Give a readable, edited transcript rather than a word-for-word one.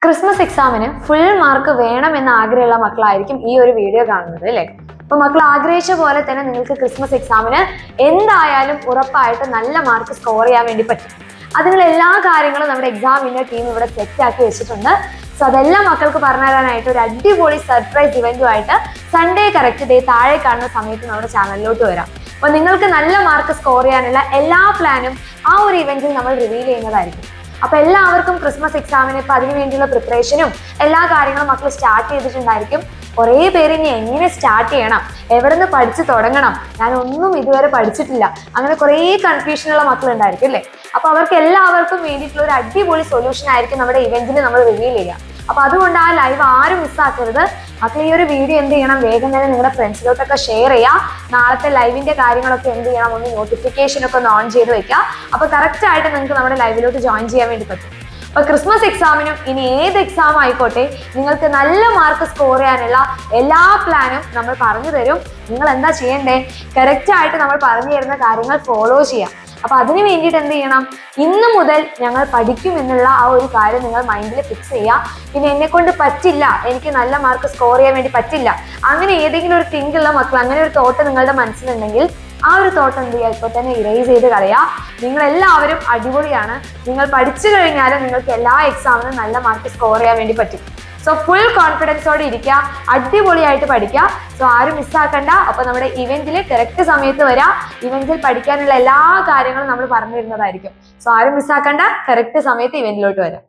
Christmas എക്സാമിന് full mark വേണമെന്ന് ആഗ്രഹമുള്ള മക്കളായിരിക്കും ഈ ഒരു വീഡിയോ കാണുന്നത് അല്ലേ? അപ്പൊ മക്കൾ ആഗ്രഹിച്ച പോലെ തന്നെ നിങ്ങൾക്ക് ക്രിസ്മസ് എക്സാമിന് എന്തായാലും ഉറപ്പായിട്ട് നല്ല മാർക്ക് സ്കോർ ചെയ്യാൻ വേണ്ടി പറ്റും. അതിനുള്ള എല്ലാ കാര്യങ്ങളും നമ്മുടെ എക്സാമിന്റെ ടീം ഇവിടെ സെറ്റ് ആക്കി വെച്ചിട്ടുണ്ട്. സോ അതെല്ലാം മക്കൾക്ക് പറഞ്ഞു തരാനായിട്ട് ഒരു അടിപൊളി സർപ്രൈസ് ഇവന്റുമായിട്ട് സൺഡേ കറക്റ്റ് ഡേ താഴെ കാണുന്ന സമയത്ത് നമ്മുടെ ചാനലിലോട്ട് വരാം. അപ്പൊ നിങ്ങൾക്ക് നല്ല മാർക്ക് സ്കോർ ചെയ്യാനുള്ള എല്ലാ പ്ലാനും ആ ഒരു ഇവന്റിൽ നമ്മൾ റിവീൽ ചെയ്യുന്നതായിരിക്കും. അപ്പൊ എല്ലാവർക്കും ക്രിസ്മസ് എക്സാമിന് ഇപ്പൊ അതിനു വേണ്ടിയുള്ള പ്രിപ്പറേഷനും എല്ലാ കാര്യങ്ങളും മക്കൾ സ്റ്റാർട്ട് ചെയ്തിട്ടുണ്ടായിരിക്കും. കുറേ പേര് ഇനി എങ്ങനെ സ്റ്റാർട്ട് ചെയ്യണം, എവിടെ നിന്ന് പഠിച്ചു തുടങ്ങണം, ഞാൻ ഒന്നും ഇതുവരെ പഠിച്ചിട്ടില്ല, അങ്ങനെ കുറേ കൺഫ്യൂഷനുള്ള മക്കൾ ഉണ്ടായിരിക്കും അല്ലേ? അപ്പൊ അവർക്ക് എല്ലാവർക്കും വേണ്ടിയിട്ടുള്ള ഒരു അടിപൊളി സൊല്യൂഷൻ ആയിരിക്കും നമ്മുടെ ഇവന്റിൽ നമ്മൾ റിവീൽ ചെയ്യാം. അപ്പൊ അതുകൊണ്ട് ആ ലൈവ് ആരും മിസ്സാക്കരുത്. മക്കൾ ഈ ഒരു വീഡിയോ എന്ത് ചെയ്യണം, വേഗം തന്നെ നിങ്ങളുടെ ഫ്രണ്ട്സിലോട്ടൊക്കെ ഷെയർ ചെയ്യാം. നാളത്തെ ലൈവിന്റെ കാര്യങ്ങളൊക്കെ എന്ത് ചെയ്യണം, ഒന്ന് നോട്ടിഫിക്കേഷൻ ഒക്കെ ഒന്ന് ഓൺ ചെയ്ത് വെക്കാം. അപ്പൊ കറക്റ്റ് ആയിട്ട് നിങ്ങൾക്ക് നമ്മുടെ ലൈവിലോട്ട് ജോയിൻ ചെയ്യാൻ വേണ്ടി പറ്റും. അപ്പൊ ക്രിസ്മസ് എക്സാമിനും ഇനി ഏത് എക്സാം ആയിക്കോട്ടെ നിങ്ങൾക്ക് നല്ല മാർക്ക് സ്കോർ ചെയ്യാനുള്ള എല്ലാ പ്ലാനും നമ്മൾ പറഞ്ഞു തരും. നിങ്ങൾ എന്താ ചെയ്യണ്ടേ, കറക്റ്റ് ആയിട്ട് നമ്മൾ പറഞ്ഞു തരുന്ന കാര്യങ്ങൾ ഫോളോ ചെയ്യാം. അപ്പൊ അതിന് വേണ്ടിയിട്ട് എന്ത് ചെയ്യണം, ഇന്ന് മുതൽ ഞങ്ങൾ പഠിക്കും എന്നുള്ള ആ ഒരു കാര്യം നിങ്ങൾ മൈൻഡിൽ ഫിക്സ് ചെയ്യുക. പിന്നെ എന്നെ കൊണ്ട് പറ്റില്ല, എനിക്ക് നല്ല മാർക്ക് സ്കോർ ചെയ്യാൻ വേണ്ടി പറ്റില്ല, അങ്ങനെ ഏതെങ്കിലും ഒരു തിങ്ക് ഉള്ള മക്കൾ, അങ്ങനെ ഒരു തോട്ട് നിങ്ങളുടെ മനസ്സിലുണ്ടെങ്കിൽ ആ ഒരു തോട്ട് എന്ത് ചെയ്യുക, ഇപ്പോൾ തന്നെ ഇറേസ് ചെയ്ത് കളയാ. നിങ്ങൾ എല്ലാവരും അടിപൊളിയാണ്. നിങ്ങൾ പഠിച്ചു കഴിഞ്ഞാൽ നിങ്ങൾക്ക് എല്ലാ എക്സാമിനും നല്ല മാർക്ക് സ്കോർ ചെയ്യാൻ വേണ്ടി പറ്റും. സോ ഫുൾ കോൺഫിഡൻസോടെ ഇരിക്കുക, അടിപൊളിയായിട്ട് പഠിക്കുക. സോ ആരും മിസ്സാക്കണ്ട. അപ്പൊ നമ്മുടെ ഇവന്റിൽ കറക്റ്റ് സമയത്ത് വരാം. ഇവന്റിൽ പഠിക്കാനുള്ള എല്ലാ കാര്യങ്ങളും നമ്മൾ പറഞ്ഞു തരുന്നതായിരിക്കും. സോ ആരും മിസ്സാക്കണ്ട, കറക്റ്റ് സമയത്ത് ഇവന്റിലോട്ട് വരാം.